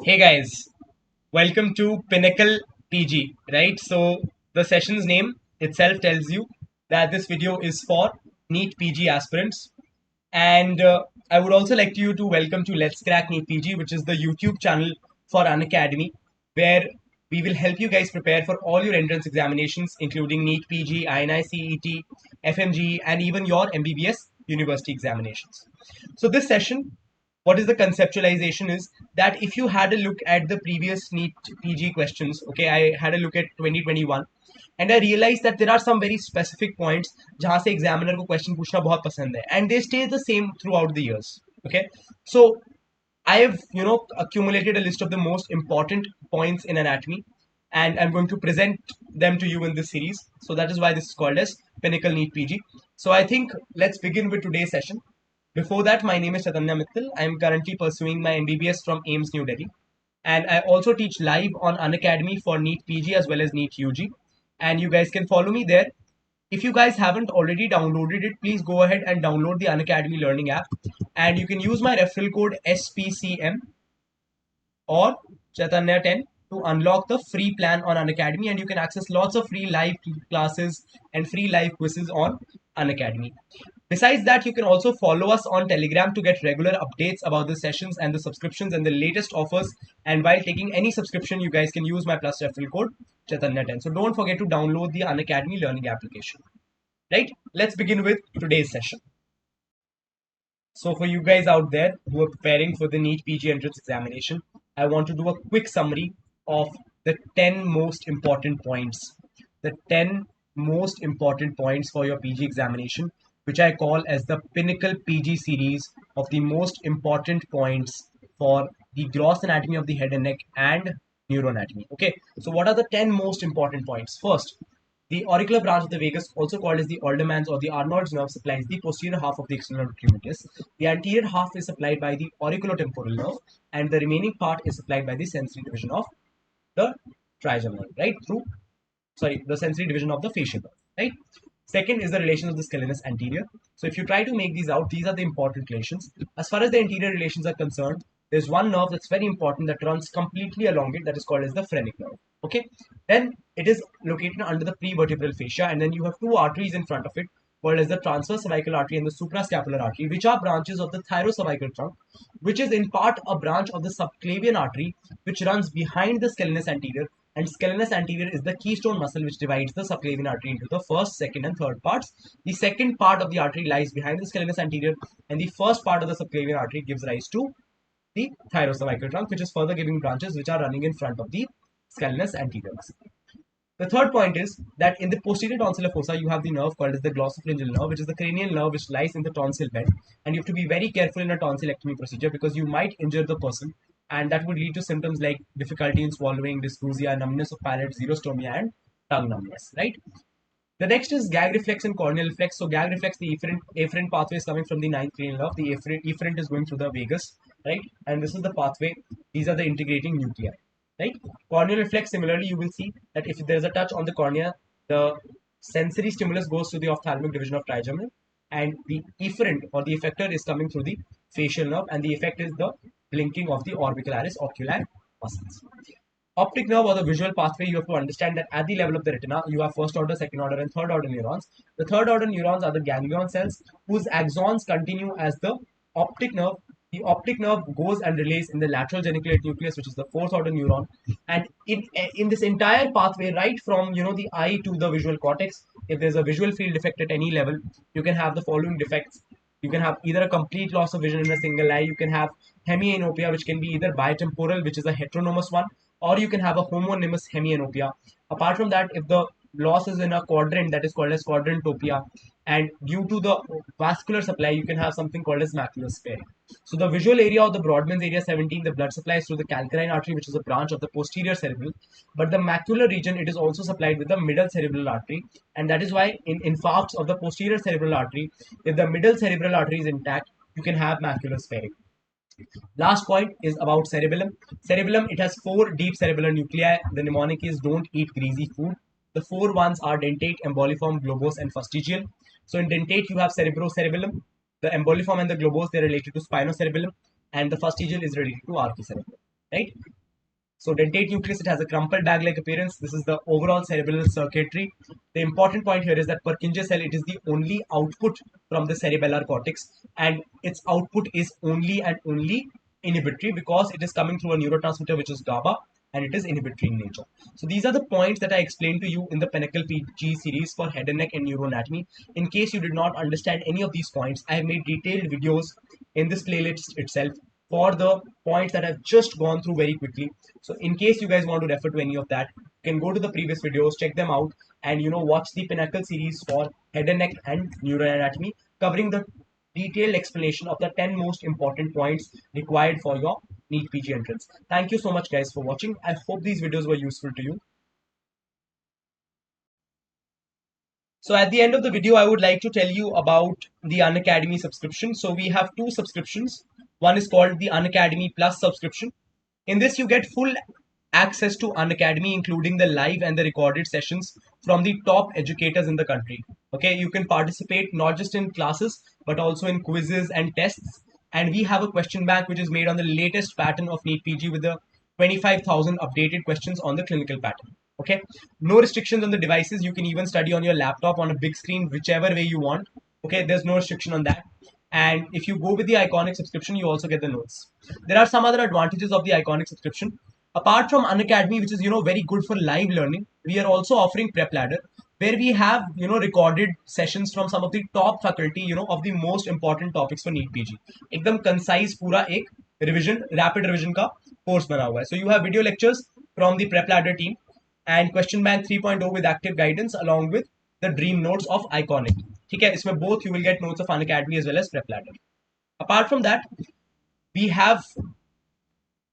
Hey guys, welcome to Pinnacle PG, right? So the session's name itself tells you that this video is for NEET PG aspirants. And I would also like you to welcome to Let's Crack NEET PG, which is the YouTube channel for Unacademy, where we will help you guys prepare for all your entrance examinations, including NEET PG, INI CET, FMG, and even your MBBS university examinations. So this session, what is the conceptualization is that if you had a look at the previous NEET PG questions, okay, I had a look at 2021 and I realized that there are some very specific points जहाँ से examiner को question पूछना बहुत पसंद है and they stay the same throughout the years. Okay, so I have accumulated a list of the most important points in anatomy and I'm going to present them to you in this series. So that is why this is called as Pinnacle NEET PG. So I think let's begin with today's session. Before that, my name is Chaitanya Mittal. I am currently pursuing my MBBS from AIMS New Delhi. And I also teach live on Unacademy for NEET PG as well as NEET UG. And you guys can follow me there. If you guys haven't already downloaded it, please go ahead and download the Unacademy Learning app. And you can use my referral code SPCM or Chaitanya10 to unlock the free plan on Unacademy, and you can access lots of free live classes and free live quizzes on Unacademy. Besides that, you can also follow us on Telegram to get regular updates about the sessions and the subscriptions and the latest offers. And while taking any subscription, you guys can use my plus referral code Chaitanya10. So don't forget to download the Unacademy Learning application. Right? Let's begin with today's session. So for you guys out there who are preparing for the NEET PG entrance examination, I want to do a quick summary of the 10 most important points. The 10 most important points for your PG examination, which I call as the Pinnacle PG series of the most important points for the gross anatomy of the head and neck and neuroanatomy. Okay, so what are the 10 most important points? First, the auricular branch of the vagus, also called as the Alderman's or the Arnold's nerve, supplies the posterior half of the external trabeculus. The anterior half is supplied by the auriculotemporal nerve, and the remaining part is supplied by the sensory division of the trigeminal, right? The sensory division of the facial nerve, right? Second is the relation of the scalenus anterior. So if you try to make these out, these are the important relations. As far as the anterior relations are concerned, there's one nerve that's very important that runs completely along it, that is called as the phrenic nerve. Okay, then it is located under the prevertebral fascia, and then you have two arteries in front of it called as the transverse cervical artery and the suprascapular artery, which are branches of the thyrocervical trunk, which is in part a branch of the subclavian artery, which runs behind the scalenus anterior. And scalenus anterior is the keystone muscle which divides the subclavian artery into the first, second, and third parts. The second part of the artery lies behind the scalenus anterior, and the first part of the subclavian artery gives rise to the thyrocervical trunk, which is further giving branches which are running in front of the scalenus anterior muscle. The third point is that in the posterior tonsillar fossa, you have the nerve called as the glossopharyngeal nerve, which is the cranial nerve which lies in the tonsil bed. And you have to be very careful in a tonsillectomy procedure because you might injure the person, and that would lead to symptoms like difficulty in swallowing, dysgeusia, numbness of palate, xerostomia, and tongue numbness, right? The next is gag reflex and corneal reflex. So gag reflex, the afferent pathway is coming from the ninth cranial nerve. The efferent is going through the vagus, right? And this is the pathway. These are the integrating nuclei, right? Corneal reflex, similarly, you will see that if there is a touch on the cornea, the sensory stimulus goes to the ophthalmic division of trigeminal, and the efferent or the effector is coming through the facial nerve, and the effect is the blinking of the orbicularis oculi muscles. Optic nerve or the visual pathway, you have to understand that at the level of the retina, you have first order, second order, and third order neurons. The third order neurons are the ganglion cells whose axons continue as the optic nerve. The optic nerve goes and relays in the lateral geniculate nucleus, which is the fourth order neuron. And in this entire pathway, right from the eye to the visual cortex, if there's a visual field defect at any level, you can have the following defects. You can have either a complete loss of vision in a single eye. You can have hemianopia, which can be either bitemporal, which is a heteronomous one, or you can have a homonymous hemianopia. Apart from that, if the loss is in a quadrant, that is called as quadrantopia, and due to the vascular supply, you can have something called as macular sparing. So the visual area of the Brodmann's area 17, the blood supply is through the calcarine artery, which is a branch of the posterior cerebral, but the macular region, it is also supplied with the middle cerebral artery, and that is why in infarcts of the posterior cerebral artery, if the middle cerebral artery is intact, you can have macular sparing. Last point is about cerebellum. Cerebellum, it has 4 deep cerebellar nuclei. The mnemonic is don't eat greasy food. The 4 ones are dentate, emboliform, globose, and fastigial. So in dentate, you have cerebrocerebellum. The emboliform and the globose, they're related to spinocerebellum. And the fastigial is related to archicerebellum. Right? So dentate nucleus, it has a crumpled bag-like appearance. This is the overall cerebellar circuitry. The important point here is that Purkinje cell, it is the only output from the cerebellar cortex, and its output is only and only inhibitory because it is coming through a neurotransmitter which is GABA, and it is inhibitory in nature. So these are the points that I explained to you in the Pinnacle PG series for head and neck and neuroanatomy. In case you did not understand any of these points, I have made detailed videos in this playlist itself for the points that I've just gone through very quickly. So in case you guys want to refer to any of that, you can go to the previous videos, check them out, and watch the Pinnacle series for head and neck and neuroanatomy, covering the detailed explanation of the 10 most important points required for your NEET PG entrance. Thank you so much guys for watching. I hope these videos were useful to you. So at the end of the video, I would like to tell you about the Unacademy subscription. So we have two subscriptions. One is called the Unacademy Plus subscription. In this, you get full access to Unacademy, including the live and the recorded sessions from the top educators in the country. Okay, you can participate not just in classes, but also in quizzes and tests. And we have a question bank which is made on the latest pattern of NEET PG with the 25,000 updated questions on the clinical pattern. Okay, no restrictions on the devices. You can even study on your laptop, on a big screen, whichever way you want. Okay, there's no restriction on that. And if you go with the Iconic subscription, you also get the notes. There are some other advantages of the Iconic subscription. Apart from Unacademy, which is very good for live learning, we are also offering Prep Ladder, where we have recorded sessions from some of the top faculty of the most important topics for NEET PG. एकदम concise पूरा एक revision, rapid revision का course बना हुआ है. So you have video lectures from the Prep Ladder team and question bank 3.0 with active guidance along with the dream notes of Iconic. ठीक है, इसमें both you will get notes of Unacademy as well as Prep Ladder. Apart from that, we have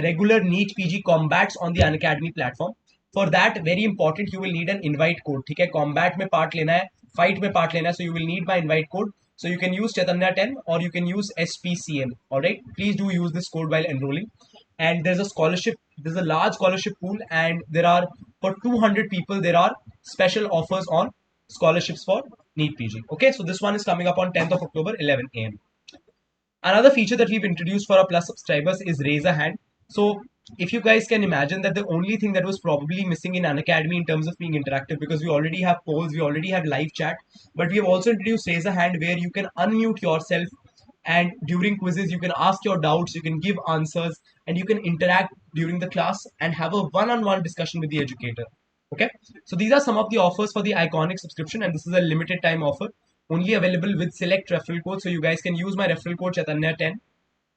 regular NEET PG combats on the Unacademy platform. For that, very important, you will need an invite code. ठीक है, combat में part लेना है, fight में part लेना है, so you will need my invite code. So you can use Chaitanya 10 or you can use SPCM. All right, please do use this code while enrolling. And there's a scholarship, there's a large scholarship pool, and there are for 200 people there are special offers on scholarships for NEET PG. Okay, so this one is coming up on 10th of October, 11 a.m. Another feature that we've introduced for our Plus subscribers is raise a hand. So if you guys can imagine that the only thing that was probably missing in Unacademy in terms of being interactive, because we already have polls, we already have live chat, but we have also introduced raise a hand where you can unmute yourself, and during quizzes you can ask your doubts, you can give answers, and you can interact during the class and have a one-on-one discussion with the educator. Okay, so these are some of the offers for the Iconic subscription, and this is a limited time offer, only available with select referral codes. So you guys can use my referral code Chaitanya10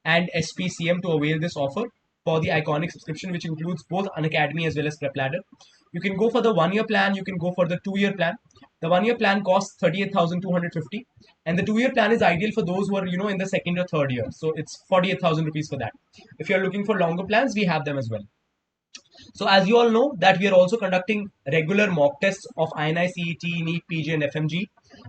and SPCM to avail this offer for the Iconic subscription, which includes both Unacademy as well as Prep Ladder. You can go for the 1 year plan, you can go for the 2-year plan. The 1 year plan costs 38,250, and the 2-year plan is ideal for those who are in the second or third year. So it's 48,000 rupees for that. If you're looking for longer plans, we have them as well. So as you all know that we are also conducting regular mock tests of INI CET, NEET PG and FMG.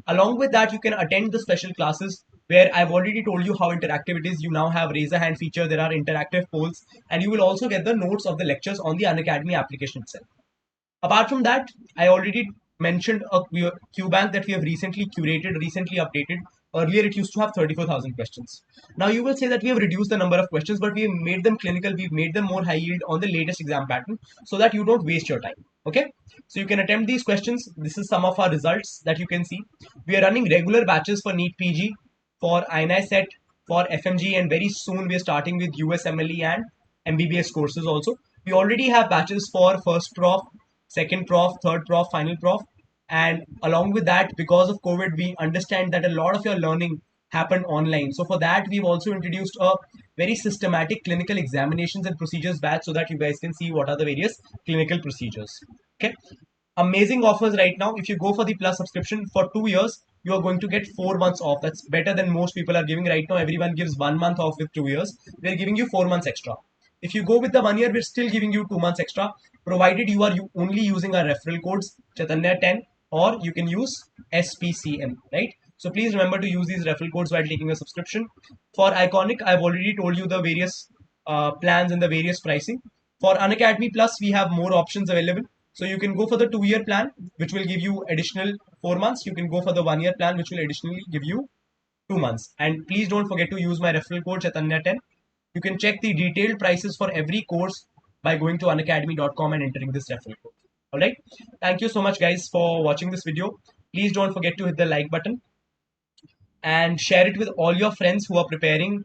Along with that, you can attend the special classes where I've already told you how interactive it is. You now have raise a hand feature, there are interactive polls, and you will also get the notes of the lectures on the Unacademy application itself. Apart from that, I already mentioned a Q bank that we have recently curated, recently updated. Earlier, it used to have 34,000 questions. Now, you will say that we have reduced the number of questions, but we have made them clinical. We've made them more high yield on the latest exam pattern so that you don't waste your time. Okay, so you can attempt these questions. This is some of our results that you can see. We are running regular batches for NEET PG, for INI set, for FMG, and very soon we are starting with USMLE and MBBS courses also. We already have batches for first prof, second prof, third prof, final prof. And along with that, because of COVID, we understand that a lot of your learning happened online. So for that, we've also introduced a very systematic clinical examinations and procedures batch so that you guys can see what are the various clinical procedures. Okay. Amazing offers right now. If you go for the Plus subscription for 2 years, you are going to get 4 months off. That's better than most people are giving right now. Everyone gives 1 month off with 2 years. We're giving you 4 months extra. If you go with the 1 year, we're still giving you 2 months extra, provided you are only using our referral codes Chaitanya10, or you can use SPCM, right? So please remember to use these referral codes while taking a subscription. For Iconic, I've already told you the various plans and the various pricing. For Unacademy Plus, we have more options available. So you can go for the 2-year plan, which will give you additional 4 months. You can go for the 1-year plan, which will additionally give you 2 months. And please don't forget to use my referral code Chaitanya10. You can check the detailed prices for every course by going to unacademy.com and entering this referral code. All right. Thank you so much, guys, for watching this video. Please don't forget to hit the like button and share it with all your friends who are preparing.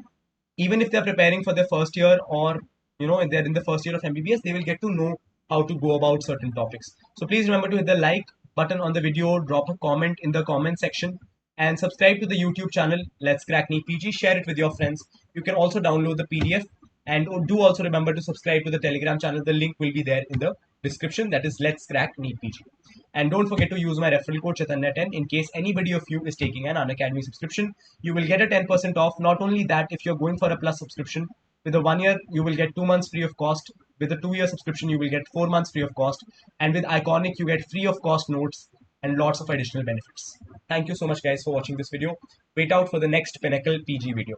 Even if they're preparing for their first year, or if they're in the first year of MBBS, they will get to know how to go about certain topics. So please remember to hit the like button on the video, drop a comment in the comment section, and subscribe to the YouTube channel Let's Crack NEET PG. Share it with your friends. You can also download the PDF, and do also remember to subscribe to the Telegram channel. The link will be there in the description. That is Let's Crack NEET PG. And don't forget to use my referral code Chaitanya10 in case anybody of you is taking an Unacademy subscription. You will get a 10% off. Not only that, if you're going for a plus subscription, with a 1 year, you will get 2 months free of cost. With a 2-year subscription, you will get 4 months free of cost. And with Iconic, you get free of cost notes and lots of additional benefits. Thank you so much, guys, for watching this video. Wait out for the next Pinnacle PG video.